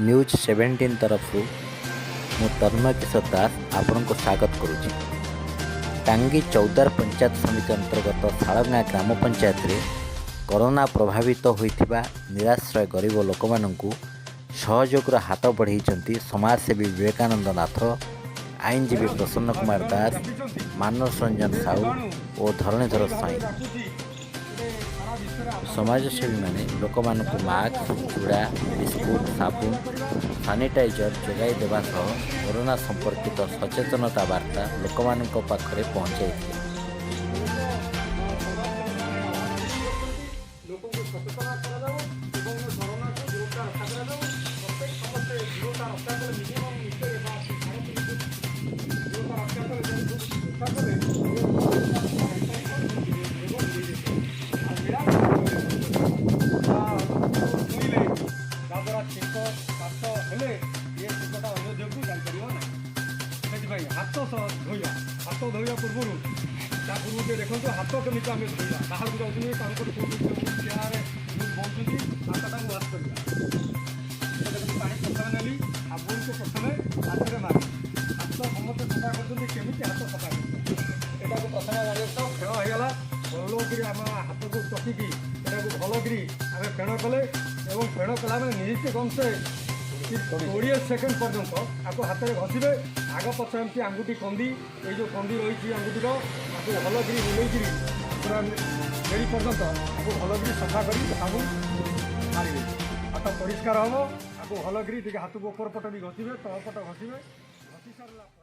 News 17 तरफ मु तन्मय किशोर दास आपण को स्वागत करुच्ची। टांगी चौदार पंचायत समिति अंतर्गत शालगाँ ग्राम पंचायत रे कोरोना प्रभावित होइथिबा निराश्रय गरीब लोक माननकु सहयोगर हाथ बढ़ाई समाजसेवी विवेकानंद नाथ, आईनजीवी प्रसन्न कुमार दास, मानस रंजन साहू और धरणीधर साई। समाजसेवी माने लोक मानकु मास्क, चूड़ा, बिस्कुट, साबुन, सानिटाइजर जोगाई देवा सह कोरोना संपर्कित सचेतनता वार्ता लोक मानक पाखरे पहुंचाई। हाथ धोया पूर्व देखो हाथ केमी आम धोया क्या जाऊँगी चेयर बहुत हाथ वाश कर पा प्रथम नेली साबुन को प्रथम हाथ में मारे हाथ समस्त सफा करमी हाथ सफा कर प्रथम जान खेल होगा भलकर आम हाथ को टकिकी भलकर आम फेण कले फेण कला निश्चित कम से 20 सेकेंड पर्यंत आपको हाथ में घसबे आग पछ एमती आंगुठी कंदी ये जो कंदी रही आंगुठीर आपको भलकर मिलैक पूरा मेरी पर्यंत आपको भलकर सफा कर साबुन मारे हाथ परिष्कार हम आपको भलकर हाथ को ऊपर पट भी घसबे तल पट घसबे घसी सारा